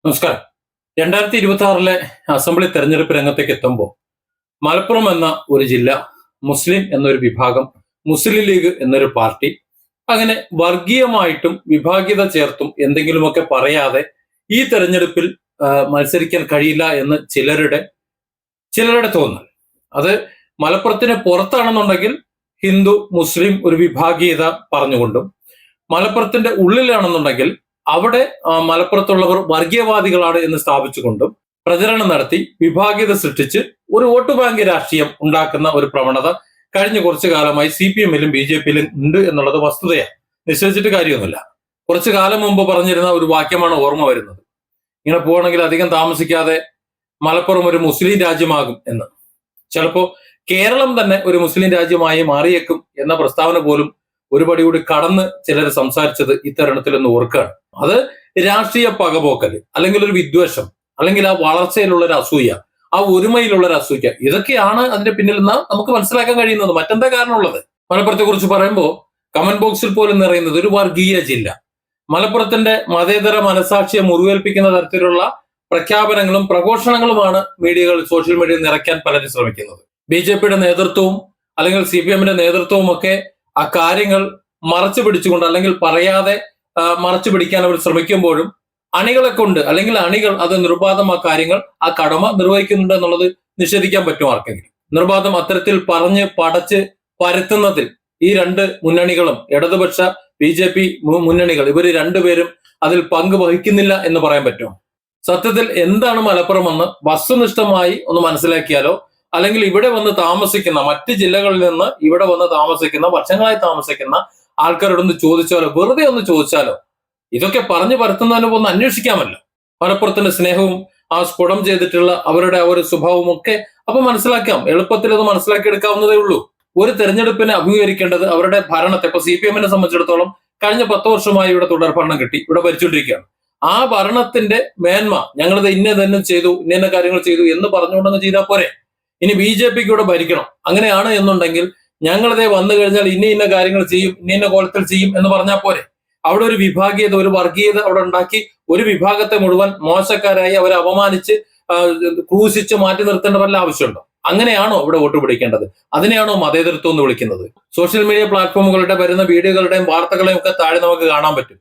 നമസ്കാരം. 2026 അസംബ്ലി തെരഞ്ഞെടുപ്പ് രംഗത്തേക്ക് എത്തുമ്പോൾ മലപ്പുറം എന്ന ഒരു ജില്ല, മുസ്ലിം എന്നൊരു വിഭാഗം, മുസ്ലിം ലീഗ് എന്നൊരു പാർട്ടി, അങ്ങനെ വർഗീയമായിട്ടും വിഭാഗീയത ചേർത്തും എന്തെങ്കിലുമൊക്കെ പറയാതെ ഈ തെരഞ്ഞെടുപ്പിൽ മത്സരിക്കാൻ കഴിയില്ല എന്ന് ചിലരുടെ തോന്നൽ. അത് മലപ്പുറത്തിന് പുറത്താണെന്നുണ്ടെങ്കിൽ ഹിന്ദു മുസ്ലിം ഒരു വിഭാഗീയത പറഞ്ഞുകൊണ്ടും, മലപ്പുറത്തിന്റെ ഉള്ളിലാണെന്നുണ്ടെങ്കിൽ അവിടെ മലപ്പുറത്തുള്ളവർ വർഗീയവാദികളാണ് എന്ന് സ്ഥാപിച്ചുകൊണ്ടും പ്രചരണം നടത്തി വിഭാഗീയത സൃഷ്ടിച്ച് ഒരു വോട്ട് ബാങ്ക് രാഷ്ട്രീയം ഉണ്ടാക്കുന്ന ഒരു പ്രവണത കഴിഞ്ഞ കുറച്ചു കാലമായി CPM-ലും BJP-യിലും ഉണ്ട് എന്നുള്ളത് വസ്തുതയാണ്. നിശ്ചയിച്ചിട്ട് കാര്യമൊന്നുമില്ല. കുറച്ചു കാലം മുമ്പ് പറഞ്ഞിരുന്ന ഒരു വാക്യമാണ് ഓർമ്മ വരുന്നത്. ഇങ്ങനെ പോവാണെങ്കിൽ അധികം താമസിക്കാതെ മലപ്പുറം ഒരു മുസ്ലിം രാജ്യമാകും എന്ന്. ചിലപ്പോ കേരളം തന്നെ ഒരു മുസ്ലിം രാജ്യമായി മാറിയേക്കും എന്ന പ്രസ്താവന പോലും ഒരുപടി കൂടി കടന്ന് ചിലർ സംസാരിച്ചത് ഇത്തരണത്തിൽ ഒന്ന് ഓർക്കുകയാണ്. അത് രാഷ്ട്രീയ പകപോക്കല്, അല്ലെങ്കിൽ ഒരു വിദ്വേഷം, അല്ലെങ്കിൽ ആ വളർച്ചയിലുള്ള ഒരു അസൂയ, ആ ഒരുമയിലുള്ള ഒരു അസൂയ, ഇതൊക്കെയാണ് അതിന്റെ പിന്നിൽ നിന്ന് നമുക്ക് മനസ്സിലാക്കാൻ കഴിയുന്നത്. മറ്റെന്താ കാരണമുള്ളത്? മലപ്പുറത്തെ കുറിച്ച് പറയുമ്പോൾ കമന്റ് ബോക്സിൽ പോലും നിറയുന്നത് ഒരു വർഗീയ ജില്ല, മലപ്പുറത്തിന്റെ മതേതര മനസാക്ഷിയെ മുറിവേൽപ്പിക്കുന്ന തരത്തിലുള്ള പ്രഖ്യാപനങ്ങളും പ്രഘോഷണങ്ങളുമാണ് മീഡിയകൾ, സോഷ്യൽ മീഡിയയിൽ നിറയ്ക്കാൻ പലരും ശ്രമിക്കുന്നത്. BJP-യുടെ നേതൃത്വവും അല്ലെങ്കിൽ CPM-ന്റെ നേതൃത്വവും ഒക്കെ ആ കാര്യങ്ങൾ മറച്ചു പിടിച്ചുകൊണ്ട്, അല്ലെങ്കിൽ പറയാതെ മറച്ചു പിടിക്കാൻ അവർ ശ്രമിക്കുമ്പോഴും അണികളെ കൊണ്ട്, അല്ലെങ്കിൽ അണികൾ അത് നിർബാധം ആ കാര്യങ്ങൾ, ആ കടമ നിർവഹിക്കുന്നുണ്ട് എന്നുള്ളത് നിഷേധിക്കാൻ പറ്റും ആർക്കെങ്കിലും? നിർബാധം അത്തരത്തിൽ പറഞ്ഞ് പടച്ച് പരത്തുന്നതിൽ ഈ രണ്ട് മുന്നണികളും, ഇടതുപക്ഷ BJP മുന്നണികൾ, ഇവര് രണ്ടുപേരും അതിൽ പങ്ക് വഹിക്കുന്നില്ല എന്ന് പറയാൻ പറ്റുമോ? സത്യത്തിൽ എന്താണ് മലപ്പുറം എന്ന് വസ്തുനിഷ്ഠമായി ഒന്ന് മനസ്സിലാക്കിയാലോ, അല്ലെങ്കിൽ ഇവിടെ വന്ന് താമസിക്കുന്ന, മറ്റ് ജില്ലകളിൽ നിന്ന് ഇവിടെ വന്ന് താമസിക്കുന്ന, വർഷങ്ങളായി താമസിക്കുന്ന ആൾക്കാരോടൊന്ന് ചോദിച്ചാലോ, വെറുതെ ഒന്ന് ചോദിച്ചാലോ, ഇതൊക്കെ പറഞ്ഞു പരത്തുന്നതിന് ഒന്ന് അന്വേഷിക്കാമല്ലോ. മലപ്പുറത്തിന്റെ സ്നേഹവും ആ സ്ഫുടം ചെയ്തിട്ടുള്ള അവരുടെ ആ ഒരു സ്വഭാവവും ഒക്കെ അപ്പൊ മനസ്സിലാക്കാം. എളുപ്പത്തിൽ അത് മനസ്സിലാക്കിയെടുക്കാവുന്നതേ ഉള്ളൂ. ഒരു തെരഞ്ഞെടുപ്പിനെ അഭിമുഖീകരിക്കേണ്ടത് അവരുടെ ഭരണത്തെ. ഇപ്പൊ CPM-നെ സംബന്ധിച്ചിടത്തോളം കഴിഞ്ഞ 10 വർഷമായി ഇവിടെ തുടർഭരണം കിട്ടി, ഇവിടെ ഭരിച്ചുകൊണ്ടിരിക്കുകയാണ്. ആ ഭരണത്തിന്റെ മേന്മ, ഞങ്ങളിത് ഇന്ന ചെയ്തു, ഇന്ന കാര്യങ്ങൾ ചെയ്തു എന്ന് പറഞ്ഞുകൊണ്ടങ്ങ് ചെയ്താൽ പോരെ? ഇനി BJP-ക്ക് ഇവിടെ ഭരിക്കണം, അങ്ങനെയാണ് എന്നുണ്ടെങ്കിൽ ഞങ്ങളിതേ വന്നു കഴിഞ്ഞാൽ ഇന്ന കാര്യങ്ങൾ ചെയ്യും, ഇന്ന കോലത്തിൽ ചെയ്യും എന്ന് പറഞ്ഞാൽ പോരെ? അവിടെ ഒരു വിഭാഗീയത, ഒരു വർഗീയത അവിടെ ഉണ്ടാക്കി ഒരു വിഭാഗത്തെ മുഴുവൻ മോശക്കാരായി അവരെ അപമാനിച്ച് ക്രൂശിച്ച് മാറ്റി നിർത്തേണ്ട വല്ല ആവശ്യമുണ്ടോ? അങ്ങനെയാണോ ഇവിടെ വോട്ട് പിടിക്കേണ്ടത്? അതിനെയാണോ മതേതരത്വം എന്ന് വിളിക്കുന്നത്? സോഷ്യൽ മീഡിയ പ്ലാറ്റ്ഫോമുകളുടെ വരുന്ന വീഡിയോകളുടെയും വാർത്തകളെയും ഒക്കെ താഴെ നമുക്ക് കാണാൻ പറ്റും.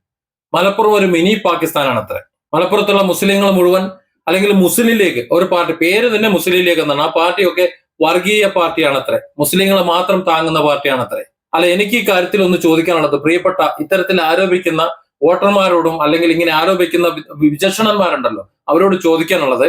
മലപ്പുറം ഒരു മിനി പാകിസ്ഥാനാണ് അത്ര. മലപ്പുറത്തുള്ള മുസ്ലിങ്ങൾ മുഴുവൻ, അല്ലെങ്കിൽ മുസ്ലിം ലീഗ് ഒരു പാർട്ടി, പേര് തന്നെ മുസ്ലിം ലീഗ് എന്നാണ്, ആ പാർട്ടിയൊക്കെ വർഗീയ പാർട്ടിയാണത്രേ, മുസ്ലിങ്ങളെ മാത്രം താങ്ങുന്ന പാർട്ടിയാണത്രേ. അല്ല, എനിക്ക് ഈ കാര്യത്തിൽ ഒന്ന് ചോദിക്കാനുള്ളത്, പ്രിയപ്പെട്ട ഇത്തരത്തിൽ ആരോപിക്കുന്ന വോട്ടർമാരോടും, അല്ലെങ്കിൽ ഇങ്ങനെ ആരോപിക്കുന്ന വിചക്ഷണന്മാരുണ്ടല്ലോ, അവരോട് ചോദിക്കാനുള്ളത്,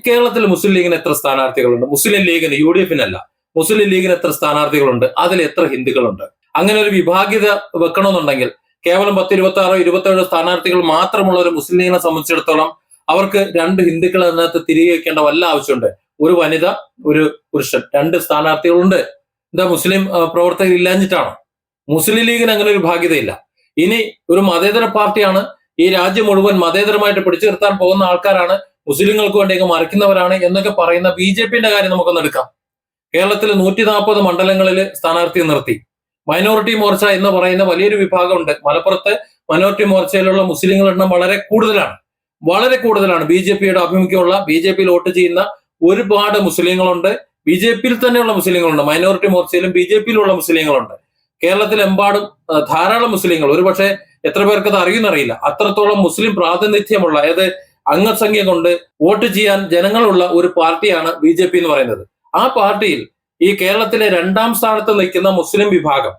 കേരളത്തിൽ മുസ്ലിം ലീഗിന് എത്ര സ്ഥാനാർത്ഥികളുണ്ട്? മുസ്ലിം ലീഗിന്, UDF-നല്ല, മുസ്ലിം ലീഗിന് എത്ര സ്ഥാനാർത്ഥികളുണ്ട്? അതിൽ എത്ര ഹിന്ദുക്കളുണ്ട്? അങ്ങനെ ഒരു വിഭാഗീയത വെക്കണമെന്നുണ്ടെങ്കിൽ കേവലം 10, 26, 27 സ്ഥാനാർത്ഥികൾ മാത്രമുള്ള ഒരു മുസ്ലിം ലീഗിനെ സംബന്ധിച്ചിടത്തോളം അവർക്ക് 2 ഹിന്ദുക്കൾ അതിനകത്ത് തിരികെ വെക്കേണ്ട വല്ല ആവശ്യമുണ്ട്? ഒരു വനിത, ഒരു പുരുഷൻ, 2 സ്ഥാനാർത്ഥികളുണ്ട്. എന്താ മുസ്ലിം പ്രവർത്തകർ ഇല്ലാഞ്ഞിട്ടാണോ? മുസ്ലിം ലീഗിന് അങ്ങനെ ഒരു ഭാഗ്യതയില്ല. ഇനി ഒരു മതേതര പാർട്ടിയാണ്, ഈ രാജ്യം മുഴുവൻ മതേതരമായിട്ട് പിടിച്ചു നിർത്താൻ പോകുന്ന ആൾക്കാരാണ്, മുസ്ലിങ്ങൾക്ക് വേണ്ടി മറിക്കുന്നവരാണ് എന്നൊക്കെ പറയുന്ന BJP-ന്റെ കാര്യം നമുക്കൊന്ന് എടുക്കാം. കേരളത്തിൽ 140 മണ്ഡലങ്ങളിൽ സ്ഥാനാർത്ഥിയെ നിർത്തി. മൈനോറിറ്റി മോർച്ച എന്ന് പറയുന്ന വലിയൊരു വിഭാഗമുണ്ട്. മലപ്പുറത്ത് മൈനോറിറ്റി മോർച്ചയിലുള്ള മുസ്ലിങ്ങളുടെ എണ്ണം വളരെ കൂടുതലാണ്. BJP-യുടെ ആഭിമുഖ്യമുള്ള, BJP-യിൽ വോട്ട് ചെയ്യുന്ന ഒരുപാട് മുസ്ലിങ്ങളുണ്ട്. BJP-യിൽ തന്നെയുള്ള മുസ്ലിങ്ങളുണ്ട്, മൈനോറിറ്റി മോർച്ചയിലും BJP-യിലുള്ള മുസ്ലിങ്ങളുണ്ട്. കേരളത്തിലെമ്പാടും ധാരാളം മുസ്ലിങ്ങൾ, ഒരു പക്ഷേ എത്ര പേർക്ക് അത് അറിയുന്നറിയില്ല, അത്രത്തോളം മുസ്ലിം പ്രാതിനിധ്യമുള്ള, അതായത് അംഗസംഖ്യ കൊണ്ട് വോട്ട് ചെയ്യാൻ ജനങ്ങളുള്ള ഒരു പാർട്ടിയാണ് BJP എന്ന് പറയുന്നത്. ആ പാർട്ടിയിൽ ഈ കേരളത്തിലെ 2ാം സ്ഥാനത്ത് നിൽക്കുന്ന മുസ്ലിം വിഭാഗം,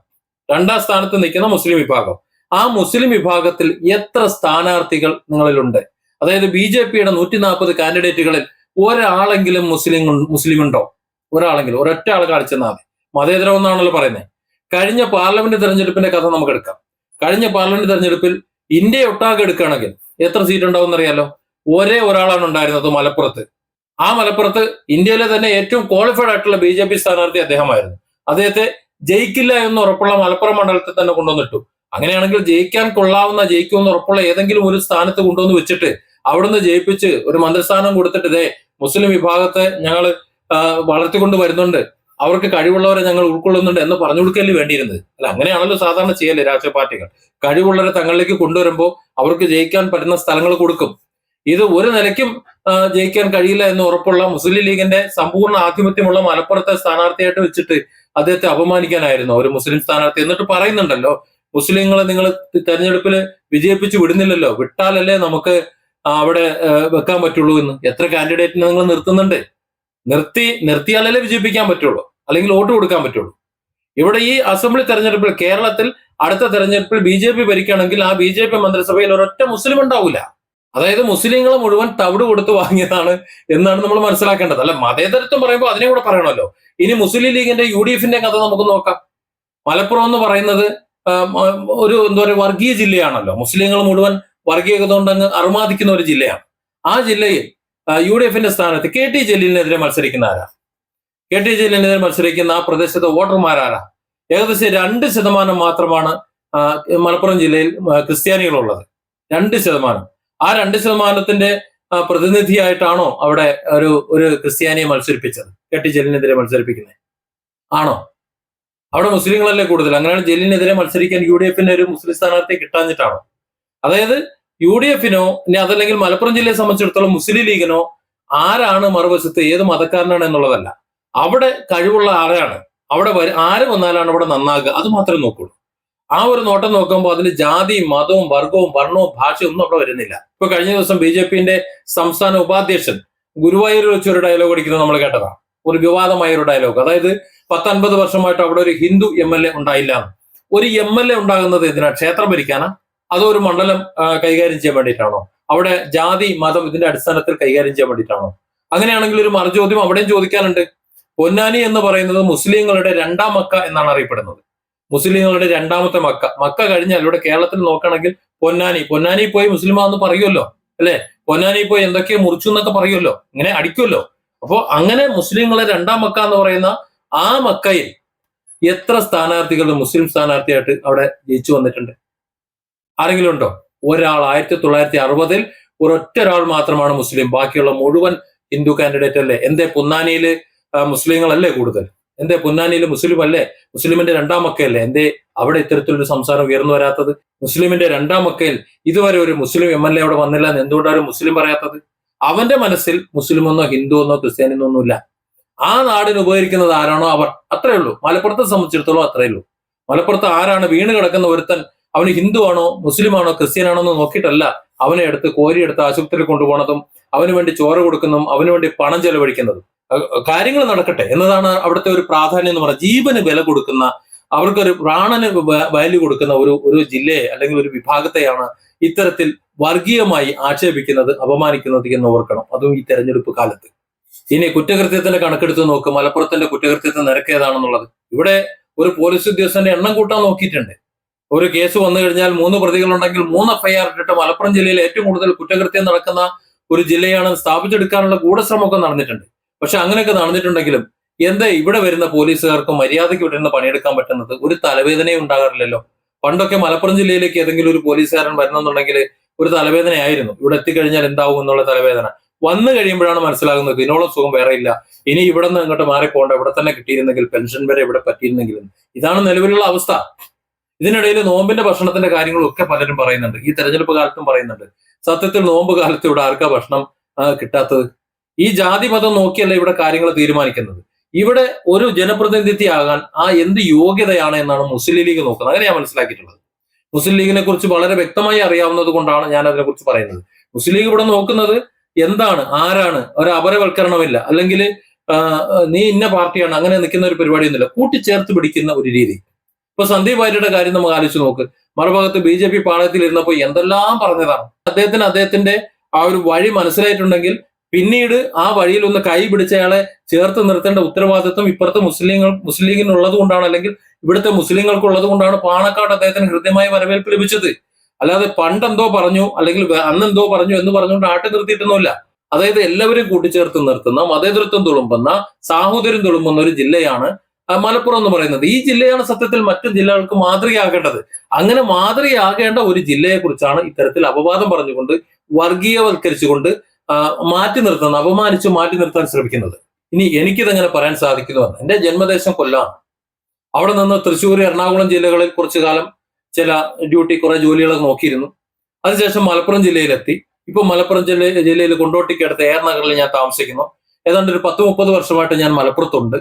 ആ മുസ്ലിം വിഭാഗത്തിൽ എത്ര സ്ഥാനാർത്ഥികൾ നിങ്ങളിലുണ്ട്? അതായത് BJP-യുടെ 140 കാൻഡിഡേറ്റുകളിൽ ഒരാളെങ്കിലും മുസ്ലിം ഉണ്ടോ? ഒരാളെങ്കിലും, ഒരൊറ്റ ആൾ കാണിച്ചെന്നാൽ മതി. മതേതരം എന്നാണല്ലോ പറയുന്നത്. കഴിഞ്ഞ പാർലമെന്റ് തെരഞ്ഞെടുപ്പിന്റെ കഥ നമുക്ക് എടുക്കാം. കഴിഞ്ഞ പാർലമെന്റ് തെരഞ്ഞെടുപ്പിൽ ഇന്ത്യ ഒട്ടാകെ എടുക്കുകയാണെങ്കിൽ എത്ര സീറ്റ് ഉണ്ടാവും എന്നറിയാലോ? ഒരേ ഒരാളാണ് ഉണ്ടായിരുന്നത് മലപ്പുറത്ത്. ആ മലപ്പുറത്ത് ഇന്ത്യയിലെ തന്നെ ഏറ്റവും ക്വാളിഫൈഡ് ആയിട്ടുള്ള BJP സ്ഥാനാർത്ഥി അദ്ദേഹമായിരുന്നു. അദ്ദേഹത്തെ ജയിക്കില്ല എന്ന് ഉറപ്പുള്ള മലപ്പുറം മണ്ഡലത്തിൽ തന്നെ കൊണ്ടുവന്നിട്ടു. അങ്ങനെയാണെങ്കിൽ ജയിക്കുമെന്ന് ഉറപ്പുള്ള ഏതെങ്കിലും ഒരു സ്ഥാനത്ത് കൊണ്ടുവന്ന് വെച്ചിട്ട് അവിടുന്ന് ജയിപ്പിച്ച് ഒരു മന്ത്രിസ്ഥാനം കൊടുത്തിട്ട്, മുസ്ലിം വിഭാഗത്തെ ഞങ്ങൾ വളർത്തിക്കൊണ്ട് വരുന്നുണ്ട്, അവർക്ക് കഴിവുള്ളവരെ ഞങ്ങൾ ഉൾക്കൊള്ളുന്നുണ്ട് എന്ന് പറഞ്ഞു കൊടുക്കല് വേണ്ടിയിരുന്നത്. അല്ല, അങ്ങനെയാണല്ലോ സാധാരണ ചെയ്യല്ലേ രാഷ്ട്രീയ പാർട്ടികൾ. കഴിവുള്ളവരെ തങ്ങളിലേക്ക് കൊണ്ടുവരുമ്പോൾ അവർക്ക് ജയിക്കാൻ പറ്റുന്ന സ്ഥലങ്ങൾ കൊടുക്കും. ഇത് ഒരു നിലയ്ക്കും ജയിക്കാൻ കഴിയില്ല എന്ന് ഉറപ്പുള്ള മുസ്ലിം ലീഗിന്റെ സമ്പൂർണ്ണ ആധിപത്യമുള്ള മലപ്പുറത്തെ സ്ഥാനാർത്ഥിയായിട്ട് വെച്ചിട്ട് അദ്ദേഹത്തെ അപമാനിക്കാനായിരുന്നു ഒരു മുസ്ലിം സ്ഥാനാർത്ഥി. എന്നിട്ട് പറയുന്നുണ്ടല്ലോ, മുസ്ലിങ്ങളെ നിങ്ങൾ തെരഞ്ഞെടുപ്പിൽ വിജയിപ്പിച്ചു വിടുന്നില്ലല്ലോ, വിട്ടാലല്ലേ നമുക്ക് അവിടെ വെക്കാൻ പറ്റുള്ളൂ എന്ന്. എത്ര കാൻഡിഡേറ്റിനെ നിങ്ങൾ നിർത്തുന്നുണ്ട്? നിർത്തിയാലല്ലേ വിജയിപ്പിക്കാൻ പറ്റുള്ളൂ, അല്ലെങ്കിൽ വോട്ട് കൊടുക്കാൻ പറ്റുള്ളൂ. ഇവിടെ ഈ അസംബ്ലി തെരഞ്ഞെടുപ്പിൽ കേരളത്തിൽ അടുത്ത തെരഞ്ഞെടുപ്പിൽ BJP ഭരിക്കുകയാണെങ്കിൽ ആ BJP മന്ത്രിസഭയിൽ ഒരൊറ്റ മുസ്ലിം ഉണ്ടാവില്ല. അതായത് മുസ്ലിങ്ങളെ മുഴുവൻ തവിട് കൊടുത്ത് വാങ്ങിയതാണ് എന്നാണ് നമ്മൾ മനസ്സിലാക്കേണ്ടത്. അല്ല, മതേതരത്വം പറയുമ്പോൾ അതിനെ കൂടെ പറയണമല്ലോ. ഇനി മുസ്ലിം ലീഗിന്റെ UDF കഥ നമുക്ക് നോക്കാം. മലപ്പുറം എന്ന് പറയുന്നത് ഒരു എന്താ പറയുക വർഗീയ ജില്ലയാണല്ലോ. മുസ്ലിങ്ങൾ മുഴുവൻ വർഗീയത കൊണ്ടങ്ങ് അർമാദിക്കുന്ന ഒരു ജില്ലയാണ്. ആ ജില്ലയിൽ UDF സ്ഥാനത്ത് KT ജലീലിനെതിരെ മത്സരിക്കുന്ന ആരാ? KT ജലീലിനെതിരെ മത്സരിക്കുന്ന ആ പ്രദേശത്തെ വോട്ടർമാരാരാ? ഏകദേശം 2% മാത്രമാണ് മലപ്പുറം ജില്ലയിൽ ക്രിസ്ത്യാനികളുള്ളത്. 2%. ആ 2%ത്തിന്റെ പ്രതിനിധിയായിട്ടാണോ അവിടെ ഒരു ക്രിസ്ത്യാനിയെ മത്സരിപ്പിച്ചത്? KT ജലീലിനെതിരെ മത്സരിപ്പിക്കുന്നത് ആണോ? അവിടെ മുസ്ലിങ്ങളല്ലേ കൂടുതൽ. അങ്ങനെയാണ് ജലീലിനെതിരെ മത്സരിക്കാൻ UDF ഒരു മുസ്ലിം സ്ഥാനാർത്ഥിയെ കിട്ടാഞ്ഞിട്ടാണോ? അതായത് UDF ഇനി അതല്ലെങ്കിൽ മലപ്പുറം ജില്ലയെ സംബന്ധിച്ചിടത്തോളം മുസ്ലിം ലീഗിനോ ആരാണ് മറുവശത്ത്, ഏത് മതക്കാരനാണ് എന്നുള്ളതല്ല. അവിടെ കഴിവുള്ള ആരാണ്, അവിടെ ആര് വന്നാലാണ് അവിടെ നന്നാകുക, അത് മാത്രമേ നോക്കുള്ളൂ. ആ ഒരു നോട്ടം നോക്കുമ്പോൾ അതിൽ ജാതിയും മതവും വർഗവും വർണ്ണവും ഭാഷയും ഒന്നും അവിടെ വരുന്നില്ല. ഇപ്പൊ കഴിഞ്ഞ ദിവസം BJP സംസ്ഥാന ഉപാധ്യക്ഷൻ ഗുരുവായൂരിൽ വെച്ച് ഒരു ഡയലോഗ് അടിക്കുന്നത് നമ്മൾ കേട്ടതാണ്. ഒരു വിവാദമായ ഒരു ഡയലോഗ്. അതായത് 10-50 വർഷമായിട്ട് അവിടെ ഒരു ഹിന്ദു MLA ഉണ്ടായില്ല. ഒരു MLA ഉണ്ടാകുന്നത് എന്തിനാ? ക്ഷേത്രം ഭരിക്കാനാ? അതോ ഒരു മണ്ഡലം കൈകാര്യം ചെയ്യാൻ വേണ്ടിയിട്ടാണോ? അവിടെ ജാതി മതം ഇതിന്റെ അടിസ്ഥാനത്തിൽ കൈകാര്യം ചെയ്യാൻ വേണ്ടിയിട്ടാണോ? അങ്ങനെയാണെങ്കിൽ ഒരു മറുചോദ്യം അവിടെയും ചോദിക്കാനുണ്ട്. പൊന്നാനി എന്ന് പറയുന്നത് മുസ്ലിങ്ങളുടെ 2ാം മക്ക എന്നാണ് അറിയപ്പെടുന്നത്. മുസ്ലിങ്ങളുടെ 2ാമത്തെ മക്ക കഴിഞ്ഞാൽ ഇവിടെ കേരളത്തിൽ നോക്കുകയാണെങ്കിൽ പൊന്നാനി പോയി മുസ്ലിമാന്ന് പറയുമല്ലോ, അല്ലെ? പൊന്നാനി പോയി എന്തൊക്കെയോ മുറിച്ചു എന്നൊക്കെ പറയുമല്ലോ, ഇങ്ങനെ അടിക്കുമല്ലോ. അപ്പോ അങ്ങനെ മുസ്ലിങ്ങളെ 2ാം മക്ക എന്ന് പറയുന്ന ആ മക്കയിൽ എത്ര സ്ഥാനാർത്ഥികൾ മുസ്ലിം സ്ഥാനാർത്ഥിയായിട്ട് അവിടെ ജയിച്ചു വന്നിട്ടുണ്ട്? ആരെങ്കിലും ഉണ്ടോ? ഒരാൾ. 1960 ഒരൊറ്റ ഒരാൾ മാത്രമാണ് മുസ്ലിം. ബാക്കിയുള്ള മുഴുവൻ ഹിന്ദു കാൻഡിഡേറ്റ് അല്ലേ? എന്തേ പൊന്നാനിയില് മുസ്ലിങ്ങളല്ലേ കൂടുതൽ? എന്തേ പൊന്നാനിയിൽ മുസ്ലിം അല്ലേ? മുസ്ലിമിന്റെ 2ാം മക്കയല്ലേ? എന്തേ അവിടെ ഇത്തരത്തിലൊരു സംസാരം ഉയർന്നു വരാത്തത്? മുസ്ലിമിന്റെ 2ാം മക്കയിൽ ഇതുവരെ ഒരു മുസ്ലിം MLA അവിടെ വന്നില്ല എന്ന് എന്തുകൊണ്ടാണ് മുസ്ലിം പറയാത്തത്? അവന്റെ മനസ്സിൽ മുസ്ലിം എന്നോ ഹിന്ദു എന്നോ ക്രിസ്ത്യാനിന്നോ ഒന്നുമില്ല. ആ നാടിന് ഉപകരിക്കുന്നത് ആരാണോ അവർ. അത്രേ ഉള്ളൂ. മലപ്പുറത്തെ സംബന്ധിച്ചിടത്തോളം അത്രേ ഉള്ളൂ. മലപ്പുറത്ത് ആരാണ് വീണ് കിടക്കുന്ന ഒരുത്തൻ, അവന് ഹിന്ദു ആണോ മുസ്ലിമാണോ ക്രിസ്ത്യനാണോ എന്ന് നോക്കിയിട്ടല്ല അവനെ കോരിയെടുത്ത് ആശുപത്രിയിൽ കൊണ്ടുപോകുന്നതും അവന് വേണ്ടി ചോറ് കൊടുക്കുന്നതും അവന് വേണ്ടി പണം ചെലവഴിക്കുന്നതും. കാര്യങ്ങൾ നടക്കട്ടെ എന്നതാണ് അവിടുത്തെ ഒരു പ്രാധാന്യം എന്ന് പറഞ്ഞാൽ. ജീവന് വില കൊടുക്കുന്ന, അവർക്കൊരു പ്രാണന് വാല്യൂ കൊടുക്കുന്ന ഒരു ജില്ലയെ അല്ലെങ്കിൽ ഒരു വിഭാഗത്തെയാണ് ഇത്തരത്തിൽ വർഗീയമായി ആക്ഷേപിക്കുന്നത്, അപമാനിക്കുന്നത് എന്ന് ഓർക്കണം. അതും ഈ തെരഞ്ഞെടുപ്പ് കാലത്ത്. ഇനി കുറ്റകൃത്യത്തിന്റെ കണക്കെടുത്ത് നോക്ക്. മലപ്പുറത്തിന്റെ കുറ്റകൃത്യത്തിന്റെ നിരക്ക് ഏതാണെന്നുള്ളത്. ഇവിടെ ഒരു പോലീസ് ഉദ്യോഗസ്ഥന്റെ എണ്ണം കൂട്ടാൻ നോക്കിയിട്ടുണ്ട്. ഒരു കേസ് വന്നു കഴിഞ്ഞാൽ 3 പ്രതികളുണ്ടെങ്കിൽ 3 FIR ഇട്ടിട്ട് മലപ്പുറം ജില്ലയിൽ ഏറ്റവും കൂടുതൽ കുറ്റകൃത്യം നടക്കുന്ന ഒരു ജില്ലയാണ് സ്ഥാപിച്ചെടുക്കാനുള്ള ഗൂഢശ്രമമൊക്കെ നടന്നിട്ടുണ്ട്. പക്ഷെ അങ്ങനെയൊക്കെ നടന്നിട്ടുണ്ടെങ്കിലും എന്താ ഇവിടെ വരുന്ന പോലീസുകാർക്ക് മര്യാദയ്ക്ക് വിട്ടിരുന്ന് പണിയെടുക്കാൻ പറ്റുന്നത്? ഒരു തലവേദനയും ഉണ്ടാകാറില്ലല്ലോ. പണ്ടൊക്കെ മലപ്പുറം ജില്ലയിലേക്ക് ഏതെങ്കിലും ഒരു പോലീസുകാരൻ വരണമെന്നുണ്ടെങ്കിൽ ഒരു തലവേദനയായിരുന്നു. ഇവിടെ എത്തിക്കഴിഞ്ഞാൽ എന്താവും എന്നുള്ള തലവേദന. വന്നു കഴിയുമ്പോഴാണ് മനസ്സിലാകുന്നത് ഇതിനോളം സുഖം വേറെ ഇല്ല. ഇനി ഇവിടെ നിന്ന് അങ്ങോട്ട് മാറിപ്പോണ്ട, ഇവിടെ തന്നെ കിട്ടിയിരുന്നെങ്കിൽ, പെൻഷൻ വരെ ഇവിടെ പറ്റിയിരുന്നെങ്കിലും. ഇതാണ് നിലവിലുള്ള അവസ്ഥ. ഇതിനിടയിൽ നോമ്പിന്റെ ഭക്ഷണത്തിന്റെ കാര്യങ്ങളൊക്കെ പലരും പറയുന്നുണ്ട്. ഈ തെരഞ്ഞെടുപ്പ് കാലത്തും പറയുന്നുണ്ട്. സത്യത്തിൽ നോമ്പ് കാലത്ത് ഇവിടെ ആർക്കാ ഭക്ഷണം കിട്ടാത്തത്? ഈ ജാതി മതം നോക്കിയല്ല ഇവിടെ കാര്യങ്ങൾ തീരുമാനിക്കുന്നത്. ഇവിടെ ഒരു ജനപ്രതിനിധിയാകാൻ എന്ത് യോഗ്യതയാണ് എന്നാണ് മുസ്ലിം ലീഗ് നോക്കുന്നത്. അങ്ങനെ ഞാൻ മനസ്സിലാക്കിയിട്ടുള്ളത്. മുസ്ലിം ലീഗിനെ കുറിച്ച് വളരെ വ്യക്തമായി അറിയാവുന്നത് കൊണ്ടാണ് ഞാൻ അതിനെ കുറിച്ച് പറയുന്നത്. മുസ്ലിം ലീഗ് ഇവിടെ നോക്കുന്നത് എന്താണ്, ആരാണ്, ഒരു അപരവൽക്കരണമില്ല, അല്ലെങ്കിൽ നീ ഇന്ന പാർട്ടിയാണ്, അങ്ങനെ നിൽക്കുന്ന ഒരു പരിപാടിയൊന്നുമില്ല. കൂട്ടിച്ചേർത്ത് പിടിക്കുന്ന ഒരു രീതി. ഇപ്പൊ സന്ദീപ് വാര്യരുടെ കാര്യം നമുക്ക് ആലോചിച്ച് നോക്ക്. മറുഭാഗത്ത് BJP പാളയത്തിൽ ഇരുന്നപ്പോൾ എന്തെല്ലാം പറഞ്ഞതാണ്. അദ്ദേഹത്തിന്റെ ആ ഒരു വഴി മനസ്സിലായിട്ടുണ്ടെങ്കിൽ പിന്നീട് ആ വഴിയിൽ ഒന്ന് കൈ പിടിച്ചയാളെ ചേർത്ത് നിർത്തേണ്ട ഉത്തരവാദിത്വം ഇപ്പുറത്തെ മുസ്ലിം ലീഗിനുള്ളത് കൊണ്ടാണ്, അല്ലെങ്കിൽ ഇവിടുത്തെ മുസ്ലിങ്ങൾക്കുള്ളത് കൊണ്ടാണ് പാണക്കാട് അദ്ദേഹത്തിന് ഹൃദ്യമായ വരവേൽപ്പ് ലഭിച്ചത്. അല്ലാതെ പണ്ടെന്തോ പറഞ്ഞു അല്ലെങ്കിൽ അന്നെന്തോ പറഞ്ഞു എന്ന് പറഞ്ഞുകൊണ്ട് ആട്ടി നിർത്തിയിട്ടൊന്നുമില്ല. അതായത് എല്ലാവരെയും കൂട്ടിച്ചേർത്ത് നിർത്തുന്ന, മതേതരത്വം തുളുമ്പുന്ന, സാഹോദര്യം തുളുമ്പുന്ന ഒരു ജില്ലയാണ് മലപ്പുറം എന്ന് പറയുന്നത്. ഈ ജില്ലയാണ് സത്യത്തിൽ മറ്റു ജില്ലകൾക്ക് മാതൃകയാകേണ്ടത്. അങ്ങനെ മാതൃകയാകേണ്ട ഒരു ജില്ലയെ കുറിച്ചാണ് ഇത്തരത്തിൽ അപവാദം പറഞ്ഞുകൊണ്ട്, വർഗീയവൽക്കരിച്ചുകൊണ്ട് അപമാനിച്ച് മാറ്റി നിർത്താൻ ശ്രമിക്കുന്നത്. ഇനി എനിക്കിതെങ്ങനെ പറയാൻ സാധിക്കുന്നുവെന്ന്, എന്റെ ജന്മദേശം കൊല്ലമാണ്. അവിടെ നിന്ന് തൃശ്ശൂർ, എറണാകുളം ജില്ലകളിൽ കുറച്ചു കാലം കുറെ ജോലികളൊക്കെ നോക്കിയിരുന്നു. അതിനുശേഷം മലപ്പുറം ജില്ലയിലെത്തി. ഇപ്പൊ മലപ്പുറം ജില്ലയിൽ കൊണ്ടോട്ടിക്കടുത്ത് എയർ നഗറിൽ ഞാൻ താമസിക്കുന്നു. ഏതാണ്ട് ഒരു 10-30 വർഷമായിട്ട് ഞാൻ മലപ്പുറത്തുണ്ട്.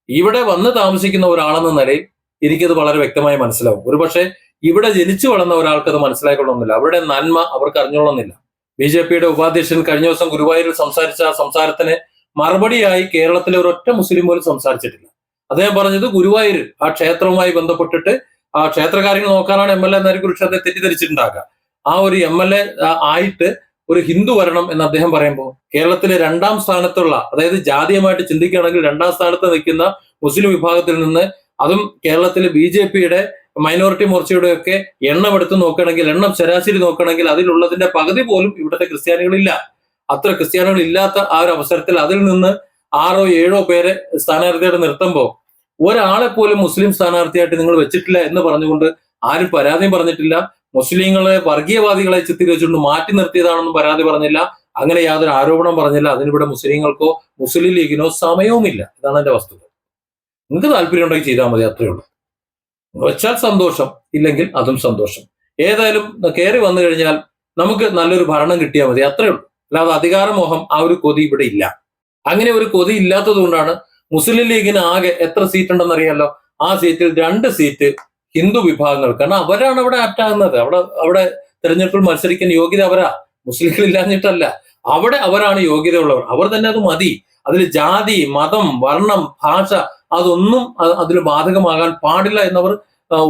ഇവിടെ വന്ന് താമസിക്കുന്ന ഒരാളെന്ന നിലയിൽ എനിക്കത് വളരെ വ്യക്തമായി മനസ്സിലാവും. ഒരുപക്ഷെ ഇവിടെ ജനിച്ചു വളർന്ന ഒരാൾക്ക് അത് മനസ്സിലായിക്കൊള്ളുന്നില്ല. അവരുടെ നന്മ അവർക്ക് അറിഞ്ഞോളുന്നില്ല. BJP-യുടെ ഉപാധ്യക്ഷൻ കഴിഞ്ഞ ദിവസം ഗുരുവായൂരിൽ സംസാരിച്ച ആ സംസാരത്തിന് മറുപടിയായി കേരളത്തിലെ ഒരൊറ്റ മുസ്ലിം പോലും സംസാരിച്ചിട്ടില്ല. അദ്ദേഹം പറഞ്ഞത് ഗുരുവായൂർ ആ ക്ഷേത്രവുമായി ബന്ധപ്പെട്ടിട്ട് ആ ക്ഷേത്രകാര്യങ്ങൾ നോക്കാനാണ് MLA എന്നതിനെക്കുറിച്ച് അദ്ദേഹം തെറ്റിദ്ധരിച്ചിട്ടുണ്ടാക്കുക. ആ ഒരു MLA ആയിട്ട് ഒരു ഹിന്ദു വരണം എന്ന് അദ്ദേഹം പറയുമ്പോൾ കേരളത്തിലെ 2ാം സ്ഥാനത്തുള്ള, അതായത് ജാതീയമായിട്ട് ചിന്തിക്കുകയാണെങ്കിൽ 2ാം സ്ഥാനത്ത് നിൽക്കുന്ന മുസ്ലിം വിഭാഗത്തിൽ നിന്ന്, അതും കേരളത്തിലെ BJP-യുടെ മൈനോറിറ്റി മോർച്ചയുടെ ഒക്കെ എണ്ണം എടുത്ത് നോക്കുകയാണെങ്കിൽ, എണ്ണം ശരാശരി നോക്കുകയാണെങ്കിൽ അതിലുള്ളതിന്റെ പകുതി പോലും ഇവിടുത്തെ ക്രിസ്ത്യാനികളില്ല. അത്ര ക്രിസ്ത്യാനികൾ ഇല്ലാത്ത ആ ഒരു അവസരത്തിൽ അതിൽ നിന്ന് 6-7 പേരെ സ്ഥാനാർത്ഥിയായിട്ട് നിർത്തുമ്പോൾ ഒരാളെ പോലും മുസ്ലിം സ്ഥാനാർത്ഥിയായിട്ട് നിങ്ങൾ വെച്ചിട്ടില്ല എന്ന് പറഞ്ഞുകൊണ്ട് ആരും പരാതിയും പറഞ്ഞിട്ടില്ല. മുസ്ലിങ്ങളെ വർഗീയവാദികളെ ചിത്രീകരിച്ചുകൊണ്ട് മാറ്റി നിർത്തിയതാണെന്നും പരാതി പറഞ്ഞില്ല. അങ്ങനെ യാതൊരു ആരോപണം പറഞ്ഞില്ല. അതിനിവിടെ മുസ്ലിങ്ങൾക്കോ മുസ്ലിം ലീഗിനോ സമയവുമില്ല. ഇതാണ് എന്റെ വസ്തുത. നിങ്ങൾക്ക് താല്പര്യം ഉണ്ടെങ്കിൽ ചെയ്താൽ മതി, അത്രയേ ഉള്ളൂ. വെച്ചാൽ സന്തോഷം, ഇല്ലെങ്കിൽ അതും സന്തോഷം. ഏതായാലും കയറി വന്നു കഴിഞ്ഞാൽ നമുക്ക് നല്ലൊരു ഭരണം കിട്ടിയാൽ മതി, അത്രയേ ഉള്ളൂ. അല്ലാതെ അധികാരമോഹം ആ ഒരു കൊതി ഇവിടെ ഇല്ല. അങ്ങനെ ഒരു കൊതി ഇല്ലാത്തത് കൊണ്ടാണ് മുസ്ലിം ലീഗിന് ആകെ എത്ര സീറ്റ് ഉണ്ടെന്ന് അറിയാലോ? ആ സീറ്റിൽ 2 സീറ്റ് ഹിന്ദു വിഭാഗങ്ങൾക്കാണ്. അവരാണ് അവിടെ ആപ്റ്റാകുന്നത്. അവിടെ തെരഞ്ഞെടുപ്പിൽ മത്സരിക്കാൻ യോഗ്യത അവരാ, മുസ്ലിങ്ങളില്ലാഞ്ഞിട്ടല്ല. അവിടെ അവരാണ് യോഗ്യതയുള്ളവർ. അവർ തന്നെ അത് മതി. അതിൽ ജാതി, മതം, വർണ്ണം, ഭാഷ അതൊന്നും അതിൽ ബാധകമാകാൻ പാടില്ല എന്നവർ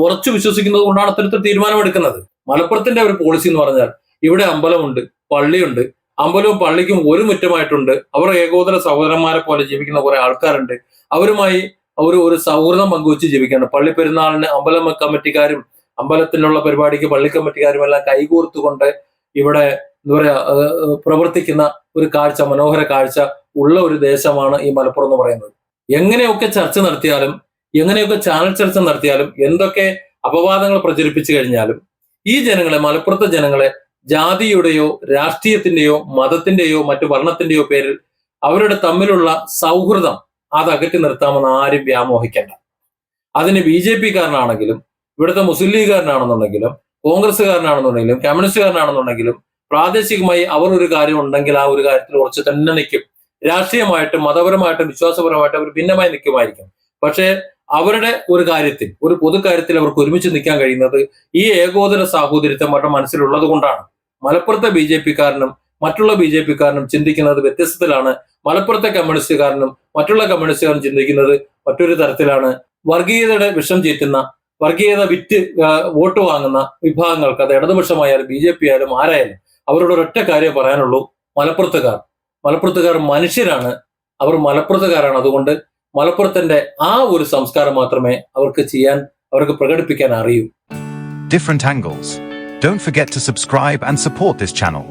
ഉറച്ചു വിശ്വസിക്കുന്നത് കൊണ്ടാണ് അത്തരത്തിൽ തീരുമാനമെടുക്കുന്നത്. മലപ്പുറത്തിന്റെ ഒരു പോളിസി എന്ന് പറഞ്ഞാൽ ഇവിടെ അമ്പലമുണ്ട്, പള്ളിയുണ്ട്, അമ്പലവും പള്ളിക്കും ഒരു മുറ്റമായിട്ടുണ്ട്. അവർ ഏകോദര സഹോദരന്മാരെ പോലെ ജീവിക്കുന്ന കുറെ ആൾക്കാരുണ്ട്. അവരുമായി ഒരു സൗഹൃദം പങ്കുവെച്ച് ജീവിക്കുകയാണ്. പള്ളി പെരുന്നാളിന് അമ്പലം കമ്മിറ്റിക്കാരും അമ്പലത്തിനുള്ള പരിപാടിക്ക് പള്ളി കമ്മിറ്റിക്കാരും എല്ലാം കൈകോർത്തുകൊണ്ട് ഇവിടെ എന്താ പറയാ പ്രവർത്തിക്കുന്ന ഒരു കാഴ്ച, മനോഹര കാഴ്ച ഉള്ള ഒരു ദേശമാണ് ഈ മലപ്പുറം എന്ന് പറയുന്നത്. എങ്ങനെയൊക്കെ ചർച്ച നടത്തിയാലും, എങ്ങനെയൊക്കെ ചാനൽ ചർച്ച നടത്തിയാലും, എന്തൊക്കെ അപവാദങ്ങൾ പ്രചരിപ്പിച്ചു കഴിഞ്ഞാലും ഈ ജനങ്ങളെ, മലപ്പുറത്തെ ജനങ്ങളെ ജാതിയുടെയോ രാഷ്ട്രീയത്തിന്റെയോ മതത്തിന്റെയോ മറ്റു വർണ്ണത്തിന്റെയോ പേരിൽ അവരുടെ തമ്മിലുള്ള സൗഹൃദം അത് അകറ്റി നിർത്താമെന്ന് ആരും വ്യാമോഹിക്കേണ്ട. അതിന് BJP-കാരനാണെങ്കിലും ഇവിടുത്തെ മുസ്ലിം ലീഗുകാരനാണെന്നുണ്ടെങ്കിലും കോൺഗ്രസ്സുകാരനാണെന്നുണ്ടെങ്കിലും കമ്മ്യൂണിസ്റ്റുകാരനാണെന്നുണ്ടെങ്കിലും പ്രാദേശികമായി അവർ ഒരു കാര്യം ഉണ്ടെങ്കിൽ ആ ഒരു കാര്യത്തിൽ ഉറച്ചു തന്നെ നിൽക്കും. രാഷ്ട്രീയമായിട്ടും മതപരമായിട്ടും വിശ്വാസപരമായിട്ടും അവർ ഭിന്നമായി നിൽക്കുമായിരിക്കും. പക്ഷേ അവരുടെ ഒരു കാര്യത്തിൽ, ഒരു പൊതുകാര്യത്തിൽ അവർക്ക് ഒരുമിച്ച് നിൽക്കാൻ കഴിയുന്നത് ഈ ഏകോദര സാഹോദര്യത്വം അവരുടെ മനസ്സിലുള്ളത് കൊണ്ടാണ്. മലപ്പുറത്തെ BJP-കാരനും മറ്റുള്ള BJP-കാരനും ചിന്തിക്കുന്നത് വ്യത്യസ്തത്തിലാണ്. മലപ്പുറത്തെ കമ്മ്യൂണിസ്റ്റുകാരനും മറ്റുള്ള കമ്മ്യൂണിസ്റ്റുകാരനും ചിന്തിക്കുന്നത് മറ്റൊരു തരത്തിലാണ്. വർഗീയതയുടെ വിഷം ചീറ്റുന്ന, വർഗീയത വിറ്റ് വോട്ട് വാങ്ങുന്ന വിഭാഗങ്ങൾക്ക്, അത് ഇടതുപക്ഷമായാലും BJP ആയാലും ആരായാലും, അവരോട് ഒരൊറ്റ കാര്യം പറയാനുള്ളൂ: മലപ്പുറത്തുകാർ മനുഷ്യരാണ്, അവർ മലപ്പുറത്തുകാരാണ്. അതുകൊണ്ട് മലപ്പുറത്തിന്റെ ആ ഒരു സംസ്കാരം മാത്രമേ അവർക്ക് പ്രകടിപ്പിക്കാൻ അറിയൂ. Different angles. Don't forget to subscribe and support this channel.